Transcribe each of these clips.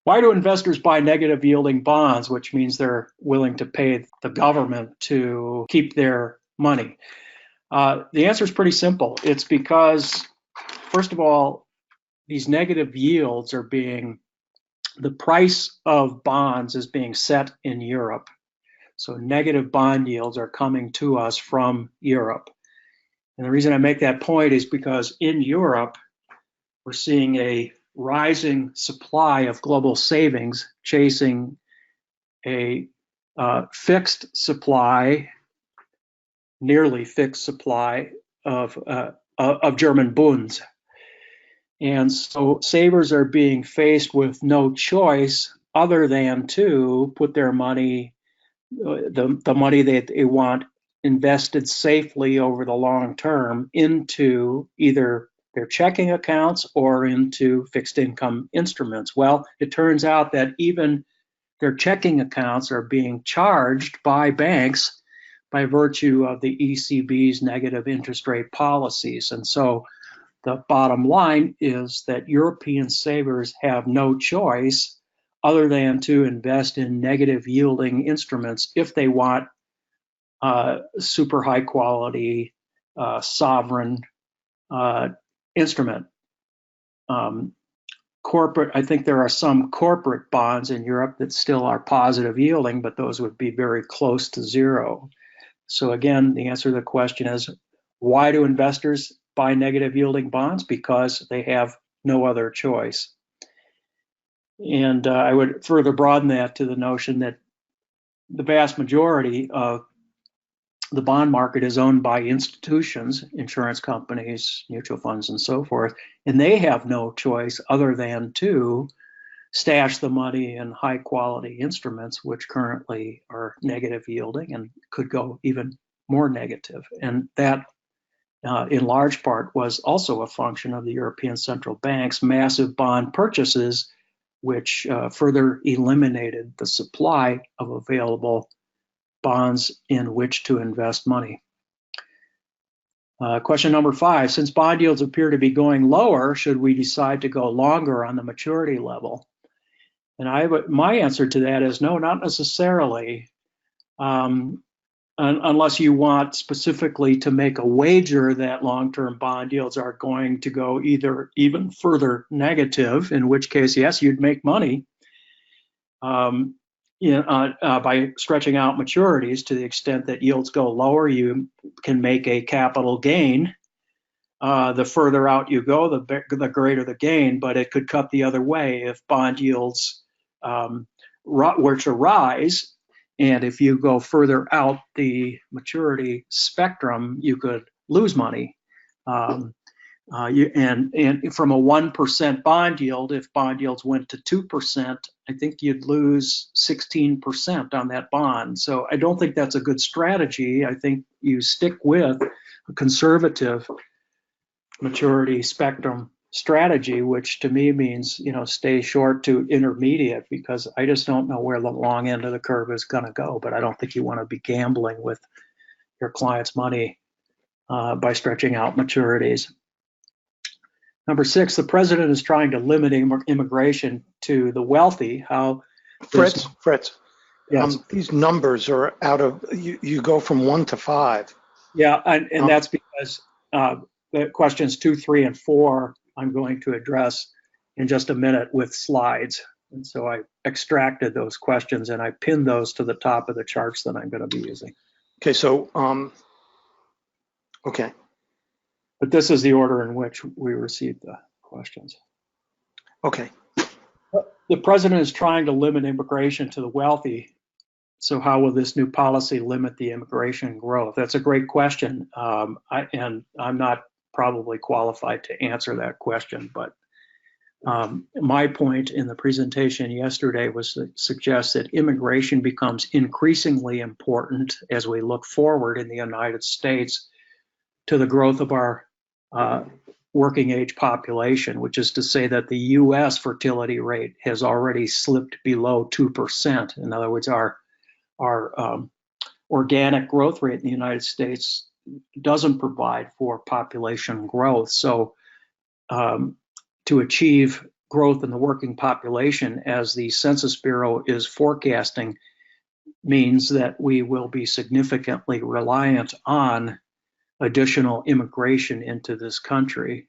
Why do investors buy negative yielding bonds, which means they're willing to pay the government to keep their money? The answer is pretty simple. It's because, first of all, these negative yields are the price of bonds is being set in Europe. So negative bond yields are coming to us from Europe. And the reason I make that point is because in Europe, we're seeing a rising supply of global savings chasing a fixed supply, nearly fixed supply of German bunds. And so savers are being faced with no choice other than to put their money, the money that they want invested safely over the long term, into either their checking accounts or into fixed income instruments. Well, it turns out that even their checking accounts are being charged by banks by virtue of the ECB's negative interest rate policies. And so the bottom line is that European savers have no choice other than to invest in negative yielding instruments if they want super high quality sovereign instrument. I think there are some corporate bonds in Europe that still are positive yielding, but those would be very close to zero. So again, the answer to the question is, why do investors buy negative yielding bonds? Because they have no other choice. And I would further broaden that to the notion that the vast majority of the bond market is owned by institutions, insurance companies, mutual funds, and so forth, and they have no choice other than to stash the money in high quality instruments, which currently are negative yielding and could go even more negative. And that, in large part, was also a function of the European Central Bank's massive bond purchases, which further eliminated the supply of available bonds in which to invest money. Question number 5, since bond yields appear to be going lower, should we decide to go longer on the maturity level? And my answer to that is no, not necessarily, unless you want specifically to make a wager that long-term bond yields are going to go either even further negative, in which case, yes, you'd make money by stretching out maturities. To the extent that yields go lower, you can make a capital gain. The further out you go, the greater the gain, but it could cut the other way if bond yields were to rise. And if you go further out the maturity spectrum, you could lose money. And from a 1% bond yield, if bond yields went to 2%, I think you'd lose 16% on that bond. So I don't think that's a good strategy. I think you stick with a conservative maturity spectrum strategy, which to me means, stay short to intermediate, because I just don't know where the long end of the curve is going to go. But I don't think you want to be gambling with your client's money by stretching out maturities. Number 6, the president is trying to limit immigration to the wealthy. How? Fritz, yes. These numbers are out of, you go from 1 to 5. Yeah, and that's because the questions 2, 3, and 4 I'm going to address in just a minute with slides. And so I extracted those questions and I pinned those to the top of the charts that I'm going to be using. Okay, so, okay. But this is the order in which we received the questions. Okay. The president is trying to limit immigration to the wealthy. So how will this new policy limit the immigration growth? That's a great question. And I'm not probably qualified to answer that question, but my point in the presentation yesterday was to suggest that immigration becomes increasingly important as we look forward in the United States to the growth of our working age population, which is to say that the U.S. fertility rate has already slipped below 2%. In other words, our organic growth rate in the United States doesn't provide for population growth. So to achieve growth in the working population, as the Census Bureau is forecasting, means that we will be significantly reliant on additional immigration into this country.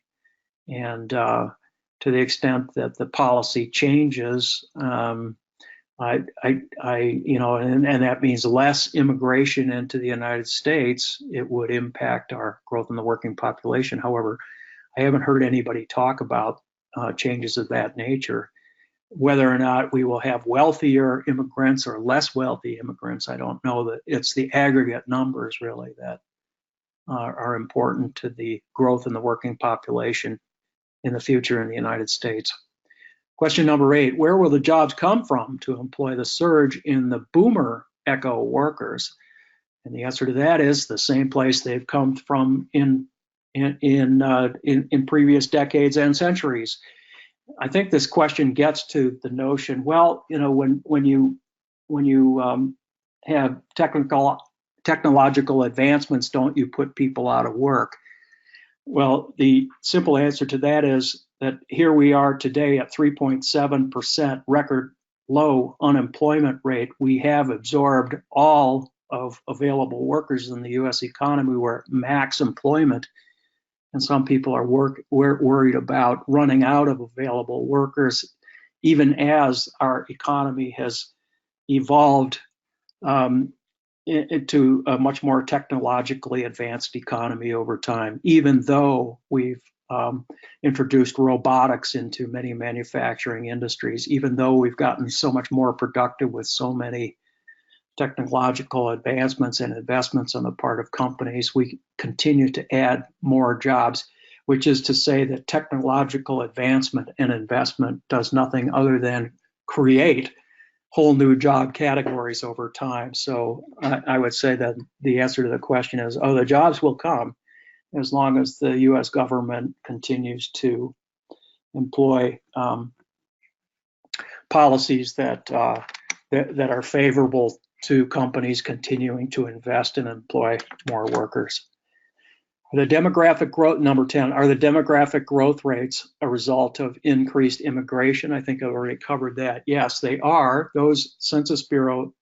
And to the extent that the policy changes, and that means less immigration into the United States, it would impact our growth in the working population. However, I haven't heard anybody talk about changes of that nature. Whether or not we will have wealthier immigrants or less wealthy immigrants, I don't know. That it's the aggregate numbers really that are important to the growth in the working population in the future in the United States. Question number 8, where will the jobs come from to employ the surge in the boomer echo workers? And the answer to that is the same place they've come from in previous decades and centuries. I think this question gets to the notion, well, when you have technological advancements, don't you put people out of work? Well, the simple answer to that is that here we are today at 3.7% record low unemployment rate. We have absorbed all of available workers in the U.S. economy. We're at max employment, and some people are worried about running out of available workers, even as our economy has evolved into a much more technologically advanced economy over time, even though we've introduced robotics into many manufacturing industries, even though we've gotten so much more productive with so many technological advancements and investments on the part of companies, we continue to add more jobs, which is to say that technological advancement and investment does nothing other than create whole new job categories over time. So I would say that the answer to the question is, the jobs will come as long as the U.S. government continues to employ policies that are favorable to companies continuing to invest and employ more workers. The demographic growth, number 10, are the demographic growth rates a result of increased immigration? I think I've already covered that. Yes, they are. Those Census Bureau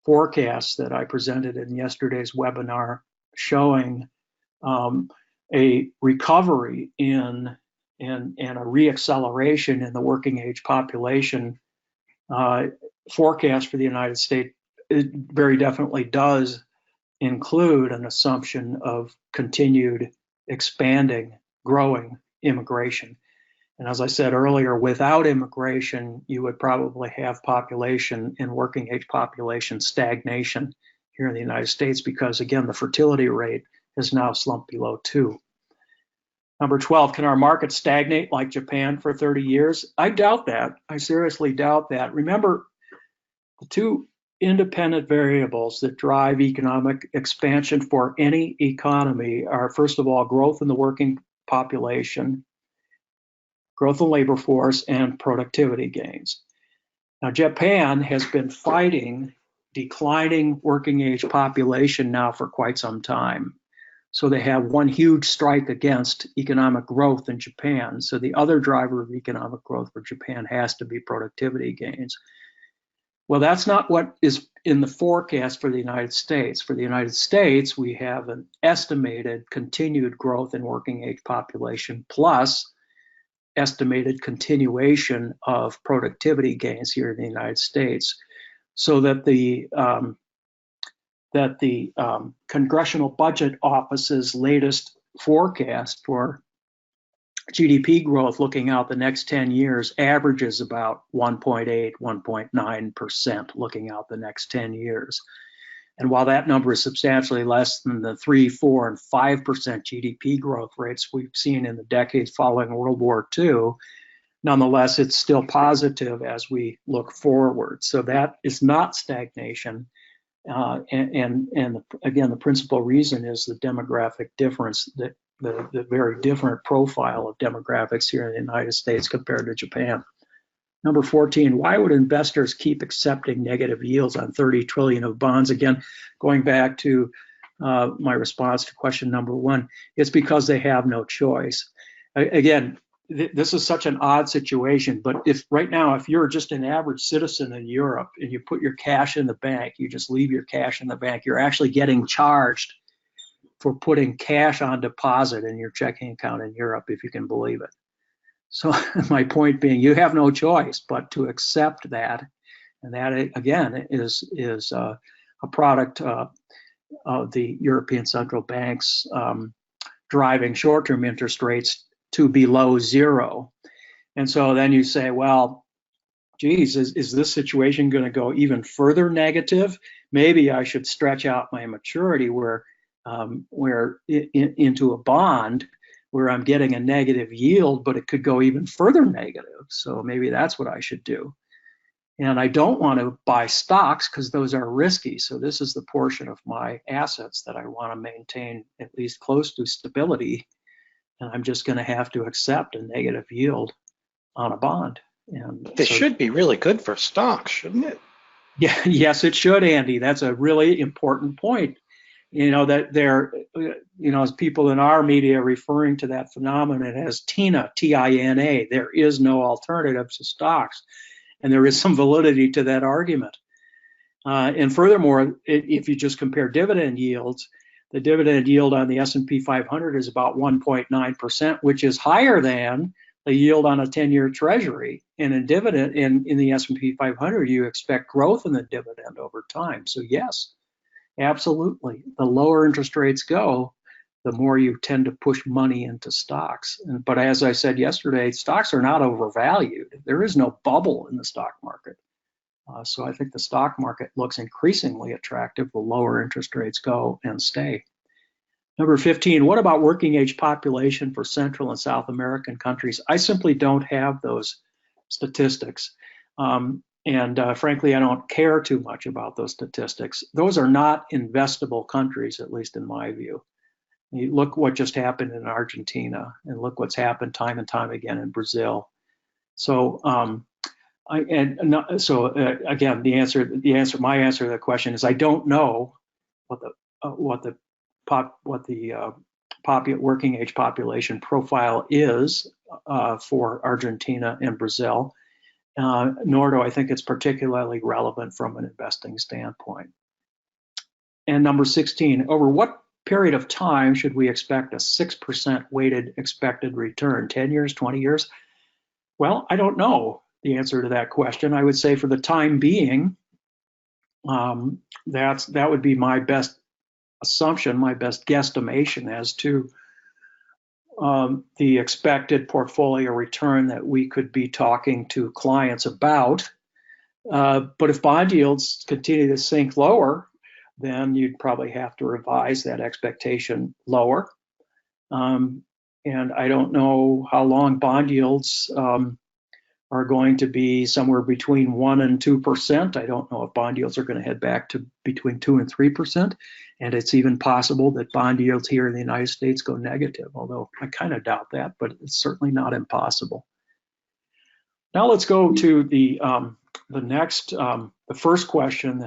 forecasts that I presented in yesterday's webinar showing a recovery and a reacceleration in the working age population forecast for the United States, it very definitely does include an assumption of continued expanding, growing immigration. And as I said earlier, without immigration, you would probably have population and working age population stagnation here in the United States because, again, the fertility rate has now slumped below 2. Number 12, can our market stagnate like Japan for 30 years? I doubt that. I seriously doubt that. Remember, the two independent variables that drive economic expansion for any economy are, first of all, growth in the working population, growth in the labor force, and productivity gains. Now, Japan has been fighting declining working age population now for quite some time. So they have one huge strike against economic growth in Japan. So the other driver of economic growth for Japan has to be productivity gains. Well, that's not what is in the forecast for the United States. For the United States, we have an estimated continued growth in working age population plus estimated continuation of productivity gains here in the United States, so that the Congressional Budget Office's latest forecast for GDP growth looking out the next 10 years averages about 1.8, 1.9% looking out the next 10 years. And while that number is substantially less than the 3, 4, and 5% GDP growth rates we've seen in the decades following World War II, nonetheless, it's still positive as we look forward. So that is not stagnation. And again, the principal reason is the demographic difference, that the very different profile of demographics here in the United States compared to Japan. Number 14, why would investors keep accepting negative yields on 30 trillion of bonds? Again, going back to my response to question number 1, it's because they have no choice. Again, this is such an odd situation, but if right now, if you're just an average citizen in Europe and you put your cash in the bank, you just leave your cash in the bank, you're actually getting charged for putting cash on deposit in your checking account in Europe, if you can believe it. So my point being, you have no choice but to accept that, and that again is a product of the European central banks driving short-term interest rates to below zero. And so then you say, well, geez, is this situation going to go even further negative? Maybe I should stretch out my maturity where into a bond where I'm getting a negative yield, but it could go even further negative. So maybe that's what I should do. And I don't want to buy stocks because those are risky. So this is the portion of my assets that I want to maintain at least close to stability. And I'm just going to have to accept a negative yield on a bond. And this should be really good for stocks, shouldn't it? Yeah, yes, it should, Andy. That's a really important point. That there, as people in our media referring to that phenomenon as TINA, T-I-N-A, there is no alternative to stocks. And there is some validity to that argument. And furthermore, if you just compare dividend yields, the dividend yield on the S&P 500 is about 1.9%, which is higher than the yield on a 10-year treasury. And in the S&P 500, you expect growth in the dividend over time. So yes, absolutely. The lower interest rates go, the more you tend to push money into stocks. But as I said yesterday, stocks are not overvalued. There is no bubble in the stock market. So I think the stock market looks increasingly attractive the lower interest rates go and stay. Number 15, what about working age population for Central and South American countries? I simply don't have those statistics. Frankly, I don't care too much about those statistics. Those are not investable countries, at least in my view. You look what just happened in Argentina, and look what's happened time and time again in Brazil. So, again, my answer to the question is I don't know what the working age population profile is for Argentina and Brazil, nor do I think it's particularly relevant from an investing standpoint. And number 16, over what period of time should we expect a 6% weighted expected return? 10 years, 20 years? Well, I don't know the answer to that question. I would say for the time being, that would be my best assumption, my best guesstimation as to the expected portfolio return that we could be talking to clients about. But if bond yields continue to sink lower, then you'd probably have to revise that expectation lower. And I don't know how long bond yields are going to be, somewhere between 1% and 2%. I don't know if bond yields are going to head back to between 2% and 3%. And it's even possible that bond yields here in the United States go negative, although I kind of doubt that, but it's certainly not impossible. Now let's go to the next, the first question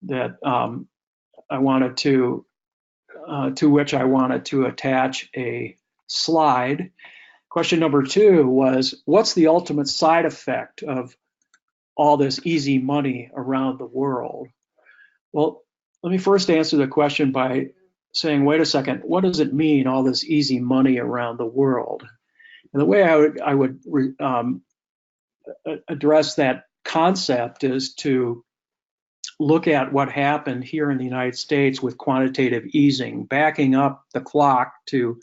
that I wanted to which I wanted to attach a slide. Question number 2 was, what's the ultimate side effect of all this easy money around the world? Well, let me first answer the question by saying, wait a second, what does it mean, all this easy money around the world? And the way I would address that concept is to look at what happened here in the United States with quantitative easing, backing up the clock to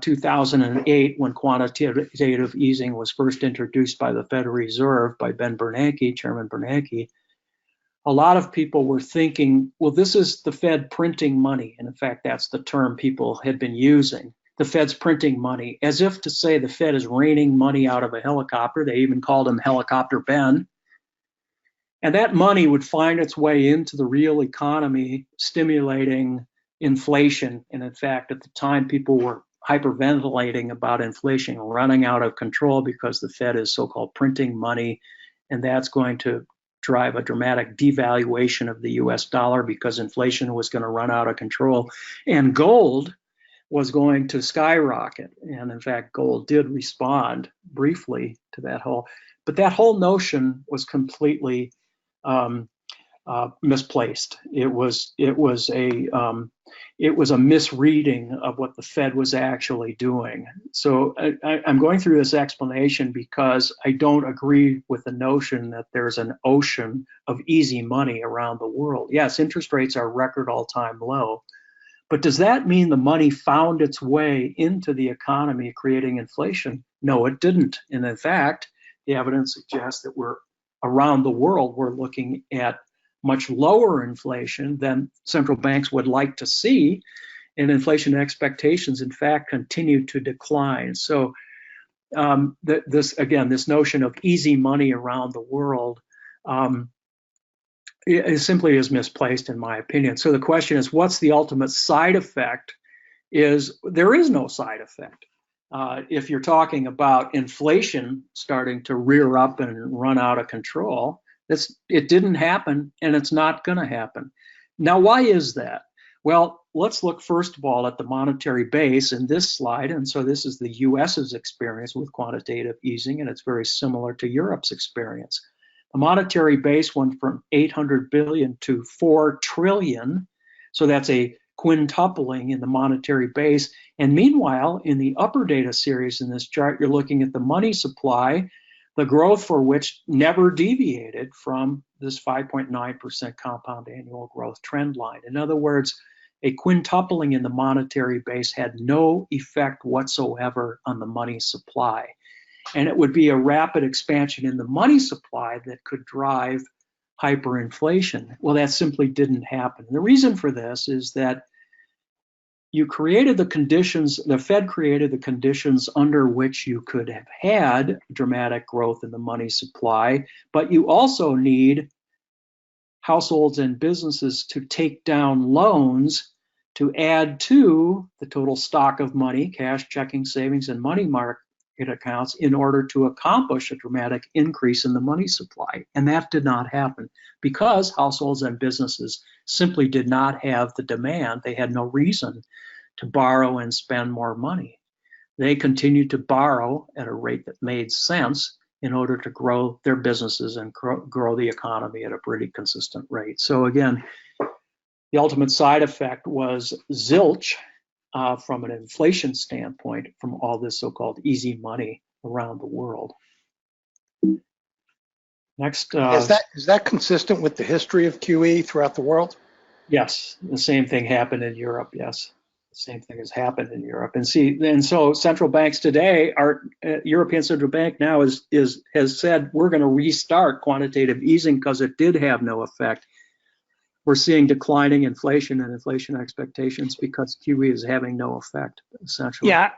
2008, when quantitative easing was first introduced by the Federal Reserve by Chairman Bernanke. A lot of people were thinking, well, this is the Fed printing money. And in fact, that's the term people had been using. The Fed's printing money, as if to say the Fed is raining money out of a helicopter. They even called him Helicopter Ben. And that money would find its way into the real economy, stimulating inflation. And in fact, at the time, people were hyperventilating about inflation running out of control because the Fed is so-called printing money, and that's going to drive a dramatic devaluation of the US dollar because inflation was going to run out of control. And gold was going to skyrocket. And in fact, gold did respond briefly to that whole, but that whole notion was completely misplaced. It was a misreading of what the Fed was actually doing. So I'm going through this explanation because I don't agree with the notion that there's an ocean of easy money around the world. Yes, interest rates are record all-time low, but does that mean the money found its way into the economy, creating inflation? No, it didn't. And in fact, the evidence suggests that around the world, we're looking at much lower inflation than central banks would like to see, and inflation expectations, in fact, continue to decline. So this notion of easy money around the world it simply is misplaced, in my opinion. So the question is, what's the ultimate side effect? There is no side effect. If you're talking about inflation starting to rear up and run out of control, it didn't happen, and it's not going to happen. Now, why is that? Well, let's look first of all at the monetary base in this slide. And so this is the US's experience with quantitative easing, and it's very similar to Europe's experience. The monetary base went from 800 billion to 4 trillion. So that's a quintupling in the monetary base. And meanwhile, in the upper data series in this chart, you're looking at the money supply, the growth for which never deviated from this 5.9% compound annual growth trend line. In other words, a quintupling in the monetary base had no effect whatsoever on the money supply. And it would be a rapid expansion in the money supply that could drive hyperinflation. Well, that simply didn't happen. The reason for this is that you created the conditions, the Fed created the conditions under which you could have had dramatic growth in the money supply, but you also need households and businesses to take down loans to add to the total stock of money, cash, checking, savings, and money market accounts in order to accomplish a dramatic increase in the money supply. And that did not happen because households and businesses simply did not have the demand. They had no reason to borrow and spend more money. They continued to borrow at a rate that made sense in order to grow their businesses and grow the economy at a pretty consistent rate. So again, the ultimate side effect was zilch from an inflation standpoint from all this so-called easy money around the world. Next. Is that consistent with the history of QE throughout the world? Yes, the same thing happened in Europe, yes. The same thing has happened in Europe. And so central banks today, European Central Bank now has said, we're going to restart quantitative easing because it did have no effect. We're seeing declining inflation and inflation expectations because QE is having no effect, essentially. Yeah,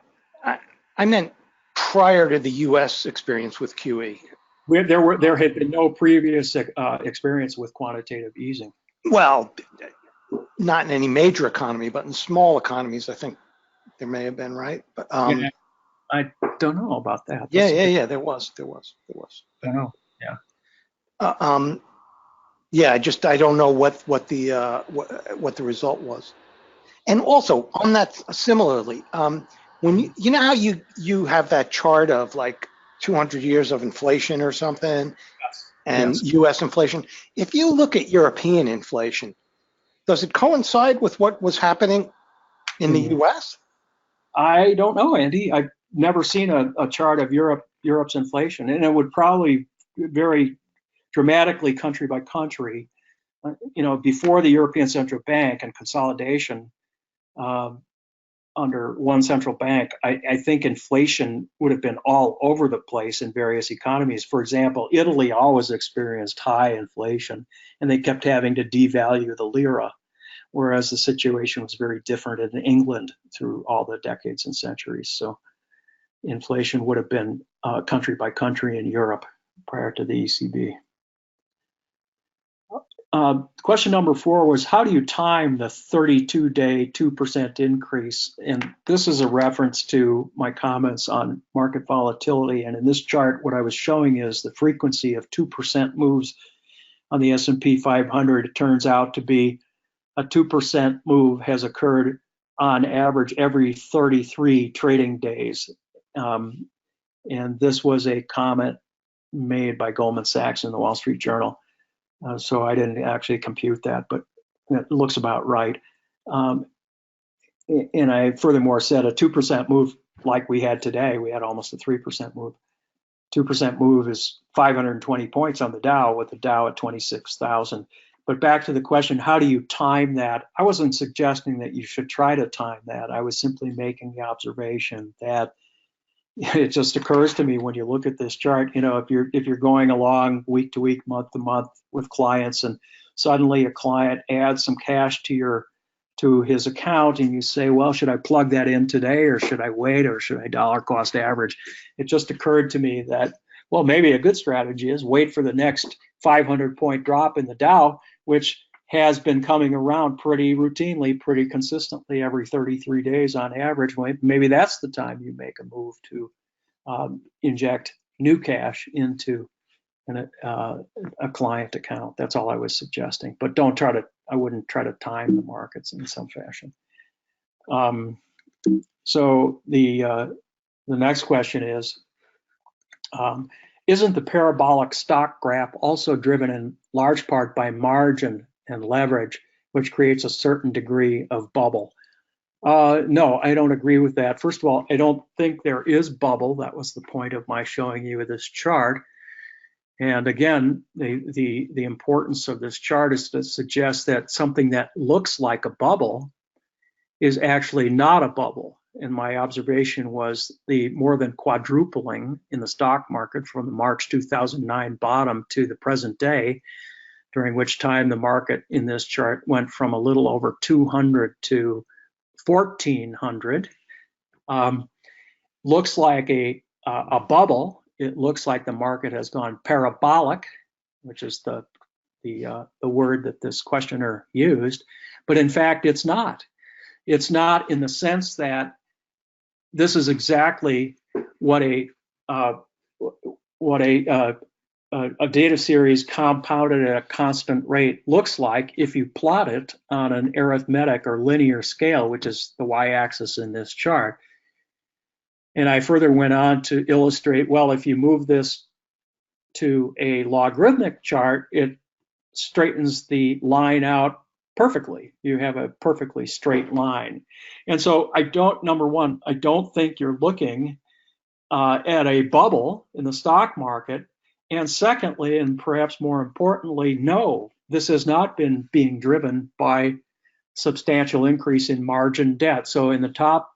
I meant prior to the U.S. experience with QE. There had been no previous experience with quantitative easing. Well, not in any major economy, but in small economies, I think there may have been, right? But yeah, I don't know about that. Yeah. There was. I don't know. Yeah. Yeah, I don't know what the result was. And also on that, similarly, when you know how you have that chart of like 200 years of inflation or something, yes. And yes. U.S. inflation. If you look at European inflation, does it coincide with what was happening in the U.S.? I don't know, Andy. I've never seen a chart of Europe's inflation, and it would probably vary dramatically country by country. Before the European Central Bank and consolidation under one central bank, I think inflation would have been all over the place in various economies. For example, Italy always experienced high inflation, and they kept having to devalue the lira, whereas the situation was very different in England through all the decades and centuries. So inflation would have been country by country in Europe prior to the ECB. Question number 4 was, how do you time the 32-day 2% increase? And this is a reference to my comments on market volatility. And in this chart, what I was showing is the frequency of 2% moves on the S&P 500. It turns out to be a 2% move has occurred on average every 33 trading days. And this was a comment made by Goldman Sachs in the Wall Street Journal. So I didn't actually compute that, but it looks about right. And I furthermore said a 2% move like we had today, we had almost a 3% move. 2% move is 520 points on the Dow, with the Dow at 26,000. But back to the question, how do you time that? I wasn't suggesting that you should try to time that. I was simply making the observation that it just occurs to me when you look at this chart, if you're going along week to week, month to month with clients, and suddenly a client adds some cash to his account, and you say, well, should I plug that in today, or should I wait, or should I dollar cost average? It just occurred to me that, well, maybe a good strategy is wait for the next 500-point drop in the Dow, which has been coming around pretty routinely, pretty consistently every 33 days on average. Maybe that's the time you make a move to inject new cash into a client account. That's all I was suggesting. But I wouldn't try to time the markets in some fashion. So the next question is, isn't the parabolic stock graph also driven in large part by margin and leverage, which creates a certain degree of bubble? No, I don't agree with that. First of all, I don't think there is bubble. That was the point of my showing you this chart. And again, the importance of this chart is to suggest that something that looks like a bubble is actually not a bubble. And my observation was the more than quadrupling in the stock market from the March 2009 bottom to the present day, during which time the market in this chart went from a little over 200 to 1,400. Looks like a bubble. It looks like the market has gone parabolic, which is the word that this questioner used, but in fact it's not. It's not, in the sense that this is exactly what a data series compounded at a constant rate looks like if you plot it on an arithmetic or linear scale, which is the y-axis in this chart. And I further went on to illustrate, well, if you move this to a logarithmic chart, it straightens the line out perfectly. You have a perfectly straight line. And so number one, I don't think you're looking at a bubble in the stock market. And secondly, and perhaps more importantly, no, this has not been being driven by substantial increase in margin debt. So in the top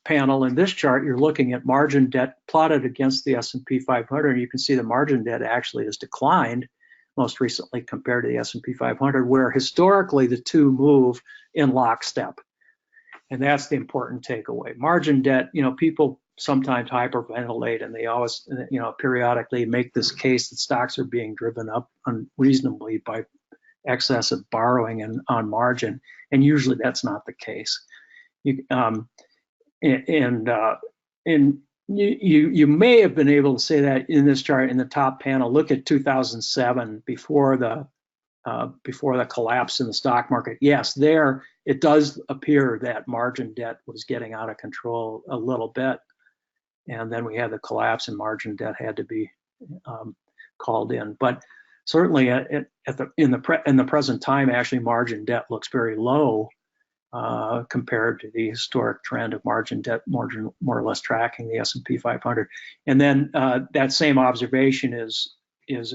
panel in this chart, you're looking at margin debt plotted against the S&P 500. You can see the margin debt actually has declined most recently compared to the S&P 500, where historically the two move in lockstep. And that's the important takeaway. Margin debt, people sometimes hyperventilate, and they always, periodically make this case that stocks are being driven up unreasonably by excessive borrowing and on margin. And usually that's not the case. You may have been able to say that in this chart in the top panel. Look at 2007, before the collapse in the stock market. Yes, there it does appear that margin debt was getting out of control a little bit, and then we had the collapse, and margin debt had to be called in. But certainly in the present time, actually margin debt looks very low compared to the historic trend of margin debt, more or less tracking the S&P 500. And then that same observation is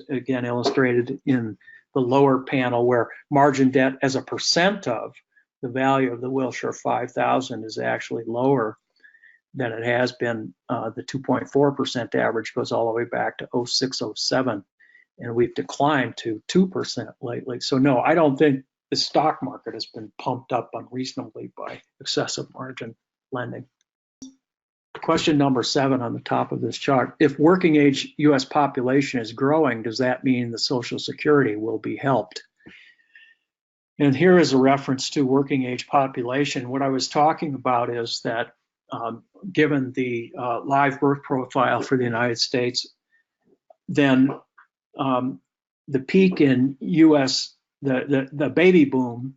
again illustrated in the lower panel, where margin debt as a percent of the value of the Wilshire 5000 is actually lower than it has been. The 2.4% average goes all the way back to 06, 07, and we've declined to 2% lately. So no, I don't think the stock market has been pumped up unreasonably by excessive margin lending. Question number 7 on the top of this chart. If working age US population is growing, does that mean the Social Security will be helped? And here is a reference to working age population. What I was talking about is that given the live birth profile for the United States, then the peak in US, the baby boom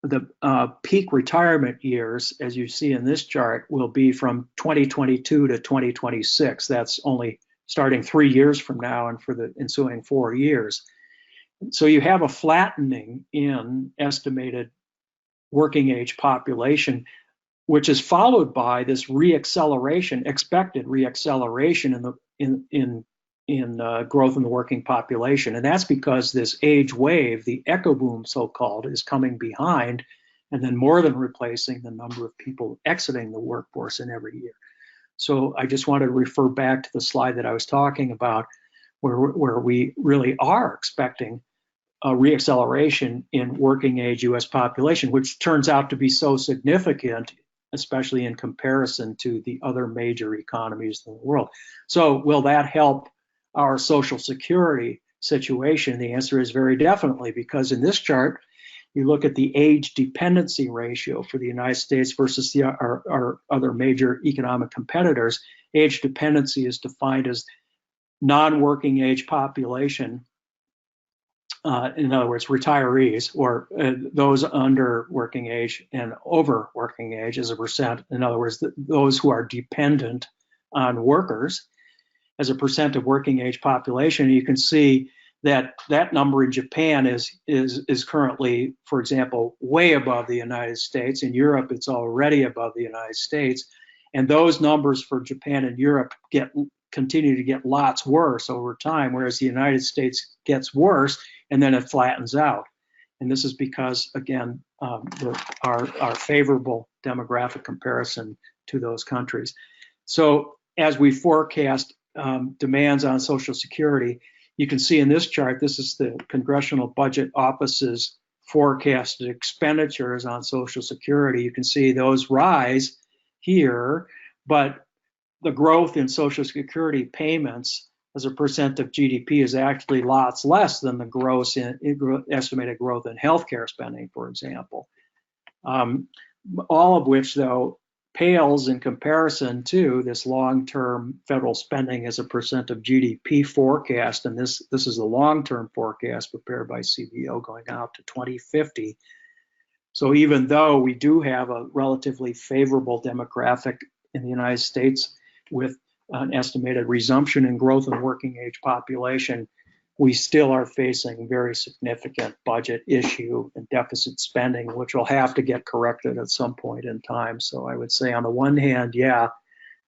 the peak retirement years, as you see in this chart, will be from 2022 to 2026. That's only starting 3 years from now and for the ensuing 4 years. So you have a flattening in estimated working age population, which is followed by this reacceleration, expected reacceleration in growth in the working population. And that's because this age wave, the echo boom so-called, is coming behind and then more than replacing the number of people exiting the workforce in every year. So I just wanted to refer back to the slide that I was talking about where we really are expecting a reacceleration in working age US population, which turns out to be so significant, especially in comparison to the other major economies in the world. So will that help our Social Security situation? The answer is very definitely, because in this chart, you look at the age dependency ratio for the United States versus our other major economic competitors. Age dependency is defined as non-working age population, in other words, retirees or those under working age and over working age as a percent. In other words, those who are dependent on workers as a percent of working age population. You can see that that number in Japan is currently, for example, way above the United States. In Europe, it's already above the United States. And those numbers for Japan and Europe continue to get lots worse over time, whereas the United States gets worse and then it flattens out. And this is because, again, our favorable demographic comparison to those countries. So as we forecast demands on Social Security, you can see in this chart, this is the Congressional Budget Office's forecasted expenditures on Social Security. You can see those rise here, but the growth in Social Security payments as a percent of GDP is actually lots less than the gross estimated growth in healthcare spending, for example. All of which, though, pales in comparison to this long-term federal spending as a percent of GDP forecast, and this is the long-term forecast prepared by CBO going out to 2050. So even though we do have a relatively favorable demographic in the United States with an estimated resumption in growth in working age population, we still are facing very significant budget issue and deficit spending, which will have to get corrected at some point in time. So I would say on the one hand, yeah,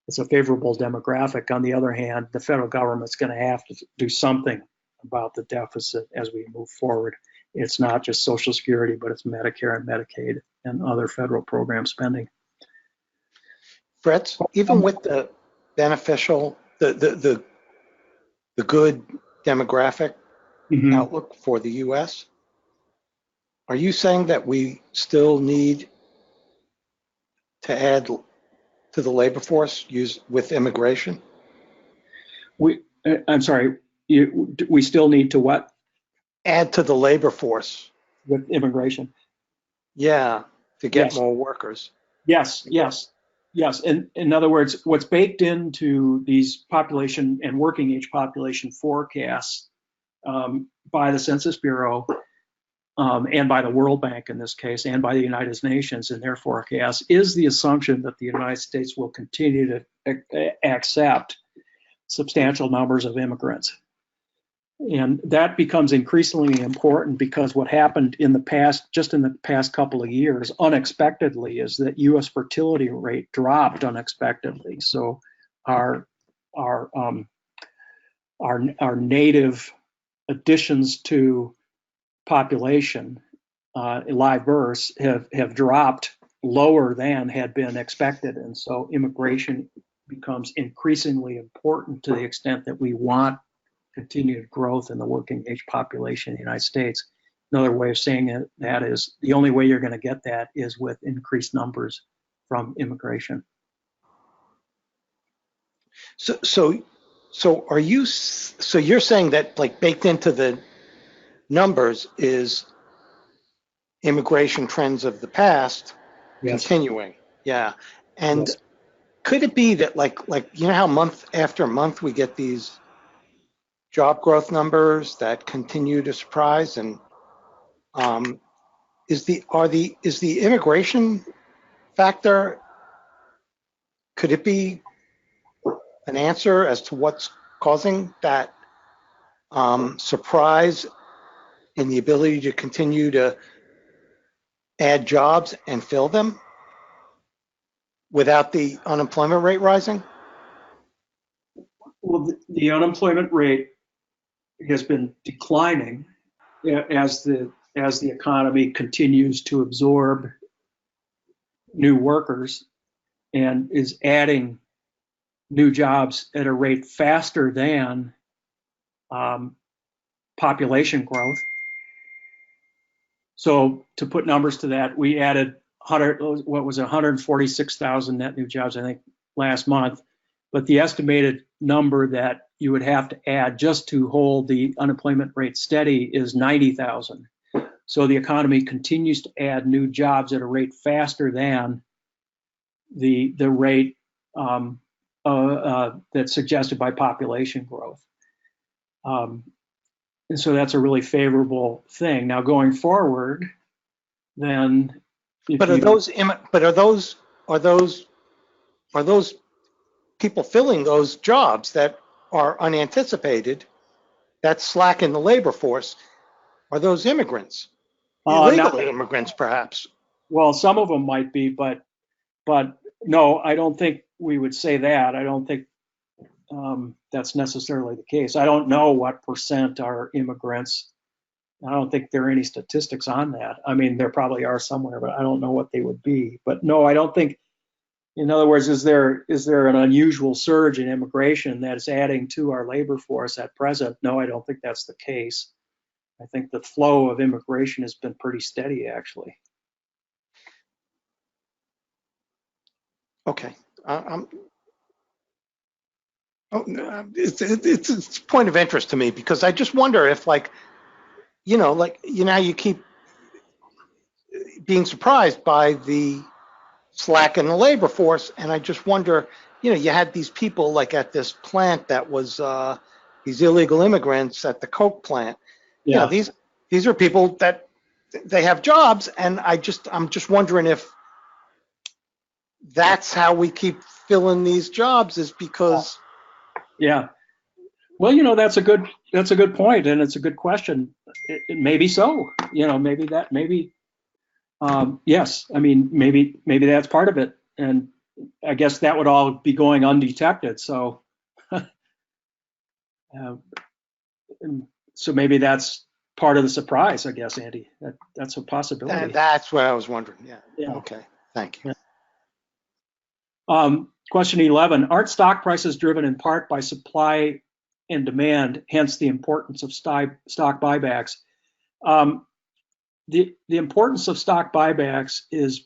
it's a favorable demographic. On the other hand, the federal government's going to have to do something about the deficit as we move forward. It's not just Social Security, but it's Medicare and Medicaid and other federal program spending. Fritz, even with the beneficial, the good demographic outlook for the U.S., are you saying that we still need to add to the labor force with immigration? I'm sorry, we still need to what? Add to the labor force. With immigration? Yeah, to get more workers. Yes. And in other words, what's baked into these population and working age population forecasts by the Census Bureau and by the World Bank in this case, and by the United Nations in their forecasts, is the assumption that the United States will continue to accept substantial numbers of immigrants. And that becomes increasingly important because what happened in the past, just in the past couple of years, unexpectedly, is that U.S. fertility rate dropped unexpectedly. So our native additions to population, live births, have dropped lower than had been expected, and so immigration becomes increasingly important to the extent that we want continued growth in the working age population in the United States. Another way of saying that is the only way you're going to get that is with increased numbers from immigration. So you're saying that, like, baked into the numbers is immigration trends of the past continuing? Yeah. And could it be that like you know how month after month we get these job growth numbers that continue to surprise, and is the immigration factor, could it be an answer as to what's causing that surprise in the ability to continue to add jobs and fill them without the unemployment rate rising? Well, the unemployment rate has been declining as the economy continues to absorb new workers and is adding new jobs at a rate faster than population growth. So to put numbers to that, we added 146,000 net new jobs, I think, last month. But the estimated number that you would have to add just to hold the unemployment rate steady is 90,000. So the economy continues to add new jobs at a rate faster than the rate that's suggested by population growth. And so that's a really favorable thing. Now going forward, then. But are those people filling those jobs that are unanticipated, that slacken the labor force? Are those immigrants? Illegal immigrants, perhaps? Well, some of them might be, but no, I don't think we would say that. I don't think that's necessarily the case. I don't know what percent are immigrants. I don't think there are any statistics on that. I mean, there probably are somewhere, but I don't know what they would be. But no, I don't think. In other words, is there an unusual surge in immigration that's adding to our labor force at present? No, I don't think that's the case. I think the flow of immigration has been pretty steady, actually. Okay. It's a point of interest to me because I just wonder if, you keep being surprised by the slack in the labor force, and I just wonder, you had these people like at this plant that was these illegal immigrants at the Coke plant. Yeah. These are people that they have jobs, and I'm just wondering if that's how we keep filling these jobs, is because. Yeah. Well, that's a good point, and it's a good question. It may be so. Yes. I mean, maybe that's part of it, and I guess that would all be going undetected. So, so maybe that's part of the surprise, I guess, Andy. That's a possibility. And that's what I was wondering. Yeah. Okay. Thank you. Question 11, aren't stock prices driven in part by supply and demand, hence the importance of stock buybacks? The importance of stock buybacks is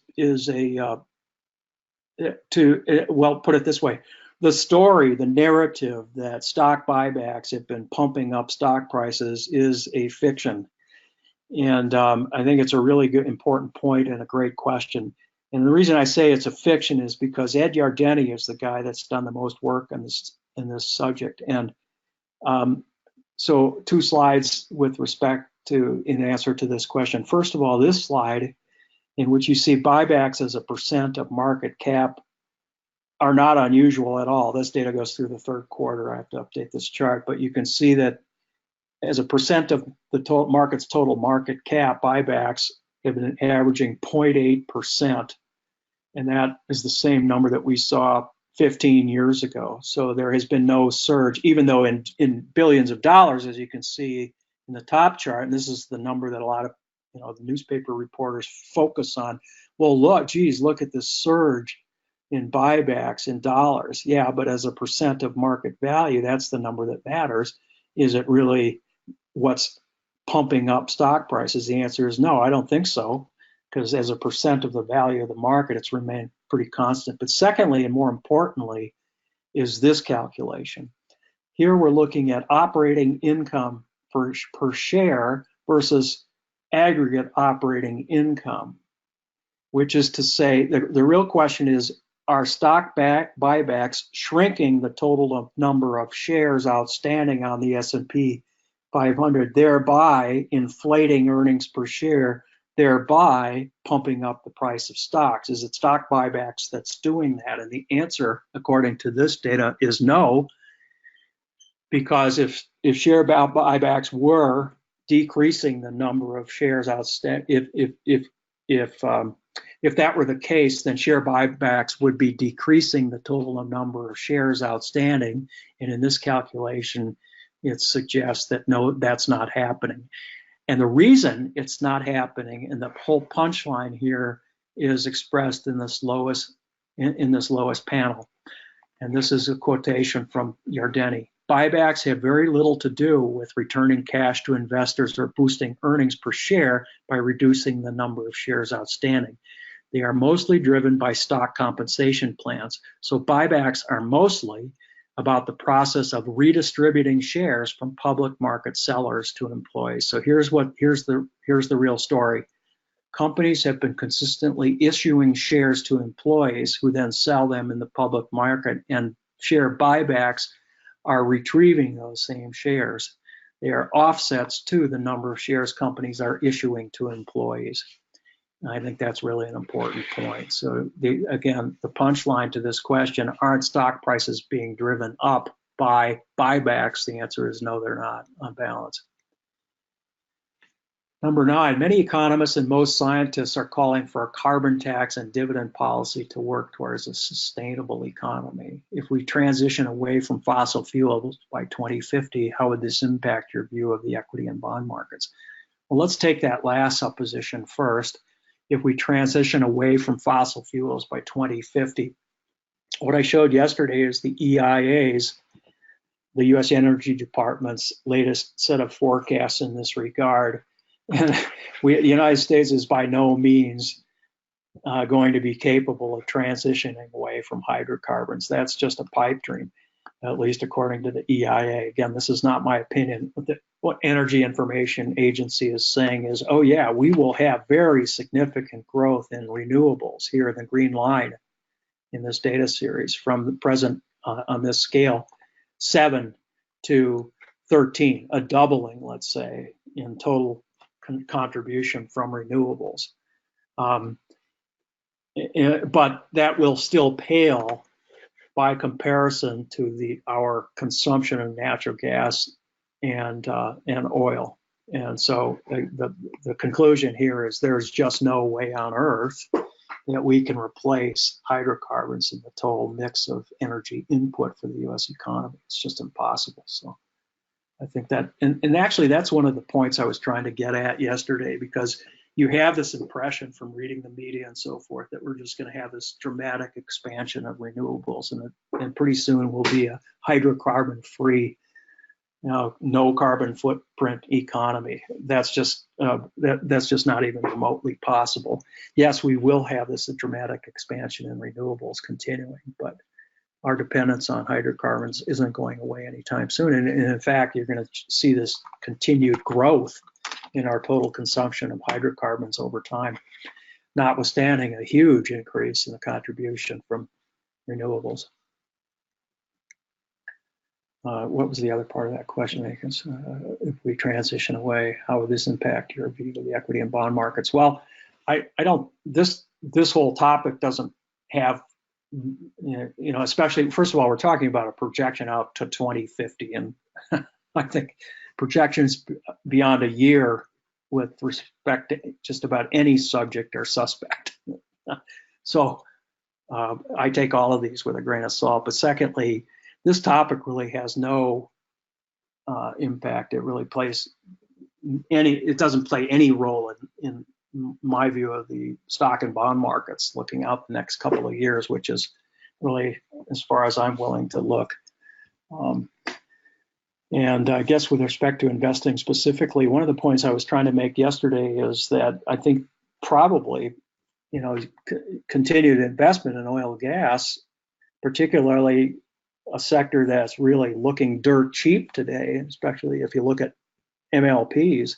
put it this way, the narrative that stock buybacks have been pumping up stock prices is a fiction. And I think it's a really good, important point and a great question. And the reason I say it's a fiction is because Ed Yardeni is the guy that's done the most work on in this subject. And so 2 slides with respect to, in answer to this question. First of all, this slide, in which you see buybacks as a percent of market cap, are not unusual at all. This data goes through the 3rd quarter. I have to update this chart, but you can see that as a percent of the market's total market cap, buybacks have been averaging 0.8%, and that is the same number that we saw 15 years ago. So there has been no surge, even though in billions of dollars, as you can see in the top chart, and this is the number that a lot of the newspaper reporters focus on. Well, look at this surge in buybacks in dollars. Yeah, but as a percent of market value, that's the number that matters. Is it really what's pumping up stock prices? The answer is no, I don't think so, because as a percent of the value of the market, it's remained pretty constant. But secondly, and more importantly, is this calculation. Here we're looking at operating income per share versus aggregate operating income, which is to say the real question is, are stock buybacks shrinking the total number of shares outstanding on the S&P 500, thereby inflating earnings per share thereby pumping up the price of stocks. Is it stock buybacks that's doing that? And the answer, according to this data, is no, because if share buybacks were decreasing the number of shares outstanding, if that were the case, then share buybacks would be decreasing the total number of shares outstanding. And in this calculation, it suggests that no, that's not happening. And the reason it's not happening, and the whole punchline here, is expressed in this lowest panel. And this is a quotation from Yardeni. Buybacks have very little to do with returning cash to investors or boosting earnings per share by reducing the number of shares outstanding. They are mostly driven by stock compensation plans. So buybacks are mostly about the process of redistributing shares from public market sellers to employees. So here's the real story. Companies have been consistently issuing shares to employees who then sell them in the public market, and share buybacks are retrieving those same shares. They are offsets to the number of shares companies are issuing to employees. And I think that's really an important point. So again, the punchline to this question, aren't stock prices being driven up by buybacks? The answer is no, they're not, on balance. Number 9, many economists and most scientists are calling for a carbon tax and dividend policy to work towards a sustainable economy. If we transition away from fossil fuels by 2050, how would this impact your view of the equity and bond markets? Well, let's take that last supposition first. If we transition away from fossil fuels by 2050, what I showed yesterday is the EIA's, the U.S. Energy Department's latest set of forecasts in this regard. And the United States is by no means going to be capable of transitioning away from hydrocarbons. That's just a pipe dream, at least according to the EIA. Again, this is not my opinion. What Energy Information Agency is saying is, oh yeah, we will have very significant growth in renewables here in the green line in this data series from the present on this scale, 7 to 13, a doubling, let's say, in total contribution from renewables. But that will still pale by comparison to our consumption of natural gas and oil. And so the conclusion here is there's just no way on earth that we can replace hydrocarbons in the total mix of energy input for the U.S. economy. It's just impossible. So I think that, and actually that's one of the points I was trying to get at yesterday, because you have this impression from reading the media and so forth that we're just going to have this dramatic expansion of renewables, and pretty soon we'll be a hydrocarbon-free, no carbon footprint economy. That's just not even remotely possible. Yes, we will have this dramatic expansion in renewables continuing, but our dependence on hydrocarbons isn't going away anytime soon. And in fact, you're going to see this continued growth in our total consumption of hydrocarbons over time, notwithstanding a huge increase in the contribution from renewables. What was the other part of that question, Akins? If we transition away, how would this impact your view of the equity and bond markets? Well, I don't, this whole topic doesn't have, especially, first of all, we're talking about a projection out to 2050. And I think projections beyond a year with respect to just about any subject are suspect. So I take all of these with a grain of salt. But secondly, this topic really has no impact. It really it doesn't play any role in my view of the stock and bond markets looking out the next couple of years, which is really as far as I'm willing to look. And I guess with respect to investing specifically, one of the points I was trying to make yesterday is that I think probably, continued investment in oil and gas, particularly a sector that's really looking dirt cheap today, especially if you look at MLPs,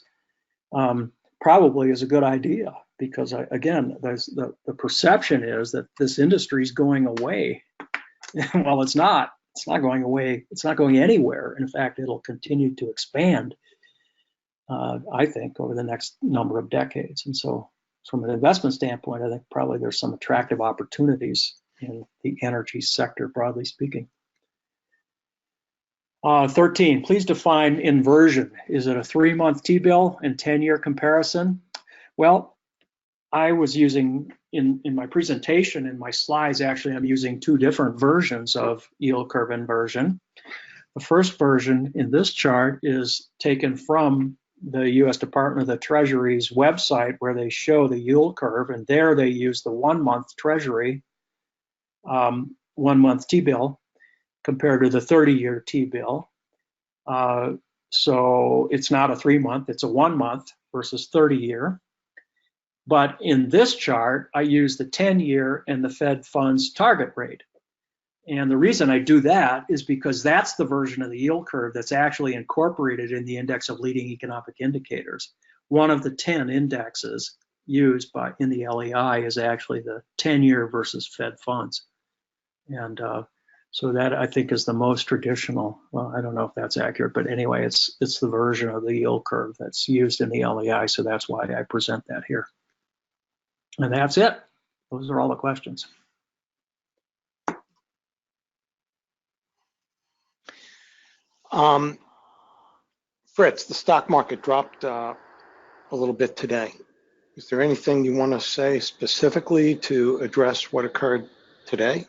probably is a good idea, because again, there's the perception is that this industry is going away. Well, it's not. It's not going away. It's not going anywhere. In fact, it'll continue to expand. I think, over the next number of decades. And so from an investment standpoint, I think probably there's some attractive opportunities in the energy sector, broadly speaking. 13, please define inversion. Is it a 3-month T-bill and 10-year comparison? Well, I was using, in my presentation, in my slides, actually, I'm using 2 different versions of yield curve inversion. The first version in this chart is taken from the U.S. Department of the Treasury's website, where they show the yield curve, and there they use the 1-month Treasury, 1-month T-bill, compared to the 30-year T-bill. So it's not a 3-month, it's a 1-month versus 30-year. But in this chart, I use the 10-year and the Fed funds target rate. And the reason I do that is because that's the version of the yield curve that's actually incorporated in the index of leading economic indicators. One of the 10 indexes used in the LEI is actually the 10-year versus Fed funds. And so that, I think, is the most traditional. Well, I don't know if that's accurate, but anyway, it's the version of the yield curve that's used in the LEI, so that's why I present that here. And that's it. Those are all the questions. Fritz, the stock market dropped a little bit today. Is there anything you want to say specifically to address what occurred today?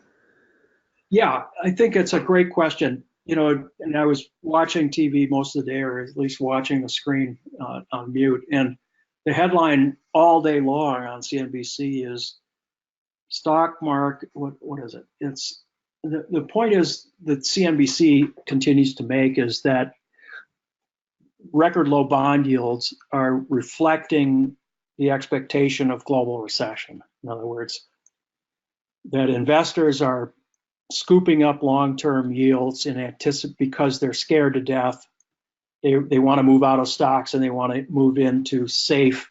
Yeah, I think it's a great question. You know, and I was watching TV most of the day, or at least watching the screen on mute. And the headline all day long on CNBC is stock market. What is it? It's the point is that CNBC continues to make is that record low bond yields are reflecting the expectation of global recession. In other words, that investors are scooping up long-term yields in because they're scared to death. They want to move out of stocks and they want to move into safe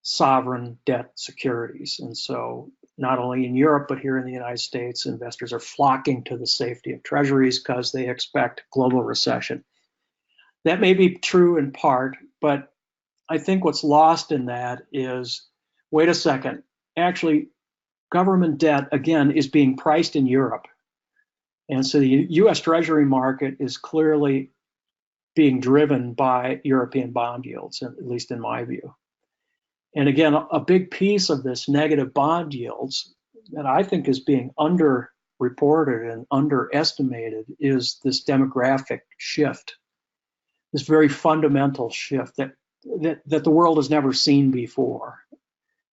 sovereign debt securities. And so not only in Europe, but here in the United States, investors are flocking to the safety of treasuries because they expect global recession. That may be true in part, but I think what's lost in that is, wait a second, actually government debt, again, is being priced in Europe. And so the US Treasury market is clearly being driven by European bond yields, at least in my view. And again, a big piece of this negative bond yields that I think is being underreported and underestimated is this demographic shift, this very fundamental shift that the world has never seen before.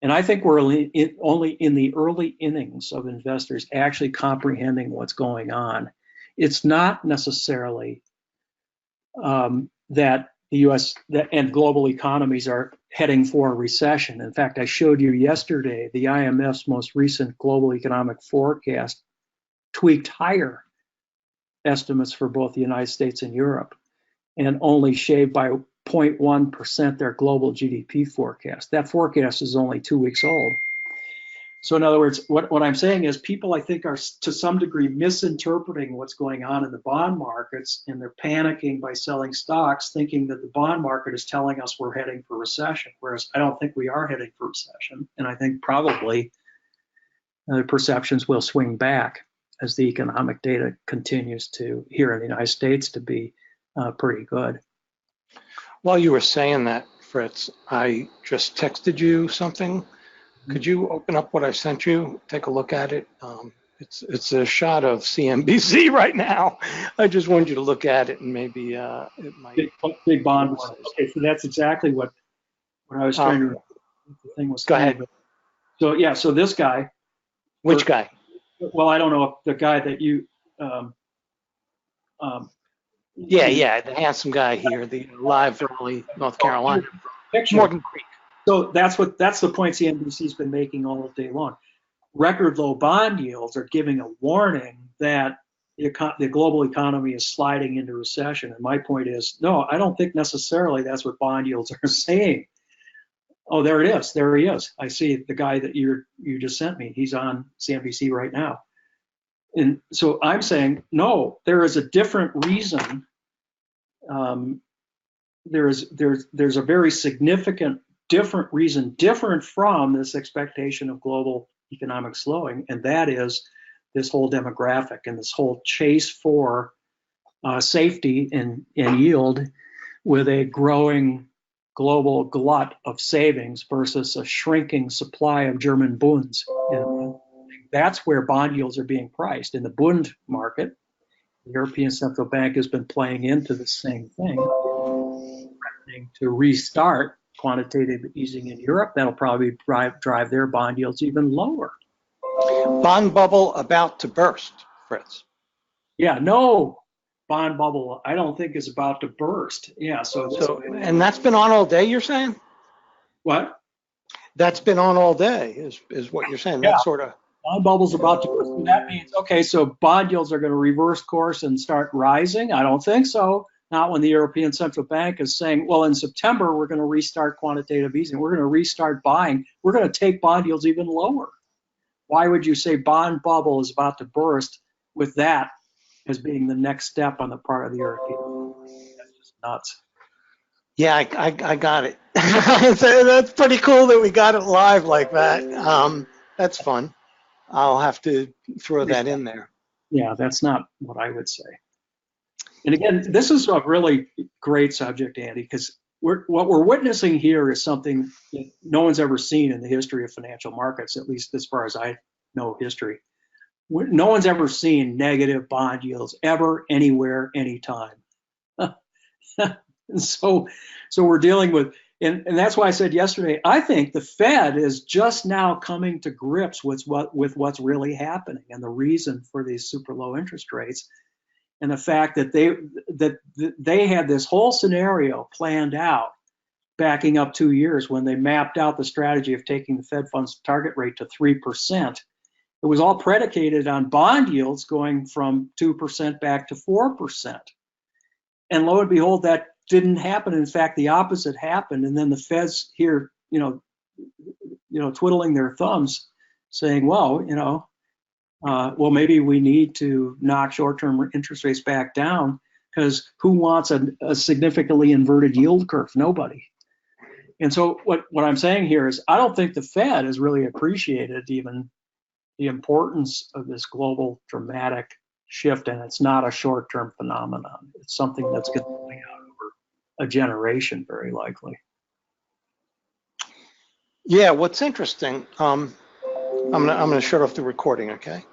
And I think we're only in the early innings of investors actually comprehending what's going on. It's not necessarily that the U.S. and global economies are heading for a recession. In fact, I showed you yesterday the IMF's most recent global economic forecast tweaked higher estimates for both the United States and Europe, and only shaved by 0.1% their global GDP forecast. That forecast is only 2 weeks old. So in other words, what I'm saying is people, I think, are to some degree misinterpreting what's going on in the bond markets, and they're panicking by selling stocks, thinking that the bond market is telling us we're heading for recession, whereas I don't think we are heading for recession. And I think probably the perceptions will swing back as the economic data continues to, here in the United States, to be pretty good. While you were saying that, Fritz, I just texted you something. Could you open up what I sent you? Take a look at it. It's a shot of CNBC right now. I just wanted you to look at it, and maybe it might. Big bond. Okay, so that's exactly what I was trying to. The thing was. Go ahead. So yeah, so this guy. Which guy? Well, I don't know if the guy that you. Yeah, the handsome guy here, the live Raleigh, North Carolina, Morgan Creek. So that's the point CNBC's been making all day long. Record low bond yields are giving a warning that the global economy is sliding into recession. And my point is, no, I don't think necessarily that's what bond yields are saying. Oh, there it is. There he is. I see the guy that you just sent me. He's on CNBC right now. And so I'm saying, no, there is a different reason there's a very significant different reason, different from this expectation of global economic slowing, and that is this whole demographic and this whole chase for safety and yield with a growing global glut of savings versus a shrinking supply of German Bunds. And that's where bond yields are being priced. In the Bund market, the European Central Bank has been playing into the same thing, threatening to restart quantitative easing in Europe. That'll probably drive their bond yields even lower. Bond bubble about to burst, Fritz. Yeah, no bond bubble, I don't think is about to burst. Yeah, and that's been on all day, you're saying? What? That's been on all day, is what you're saying. Yeah. That sort of bond bubble's about to burst. And that means, okay, so bond yields are going to reverse course and start rising? I don't think so. Not when the European Central Bank is saying, well, in September, we're going to restart quantitative easing. We're going to restart buying. We're going to take bond yields even lower. Why would you say bond bubble is about to burst with that as being the next step on the part of the European? That's just nuts. Yeah, I got it. That's pretty cool that we got it live like that. That's fun. I'll have to throw that in there. Yeah, that's not what I would say. And again, this is a really great subject, Andy, because what we're witnessing here is something that no one's ever seen in the history of financial markets, at least as far as I know history. No one's ever seen negative bond yields ever, anywhere, anytime. So we're dealing with, and that's why I said yesterday, I think the Fed is just now coming to grips with what's really happening and the reason for these super low interest rates. And the fact that they had this whole scenario planned out, backing up 2 years when they mapped out the strategy of taking the Fed funds target rate to 3%. It was all predicated on bond yields going from 2% back to 4%. And lo and behold, that didn't happen. In fact, the opposite happened. And then the Fed's here, twiddling their thumbs, saying, well, well, maybe we need to knock short-term interest rates back down, because who wants a significantly inverted yield curve? Nobody. And so what I'm saying here is I don't think the Fed has really appreciated even the importance of this global dramatic shift, and it's not a short-term phenomenon. It's something that's going to play out over a generation, very likely. Yeah, what's interesting, I'm gonna shut off the recording, okay?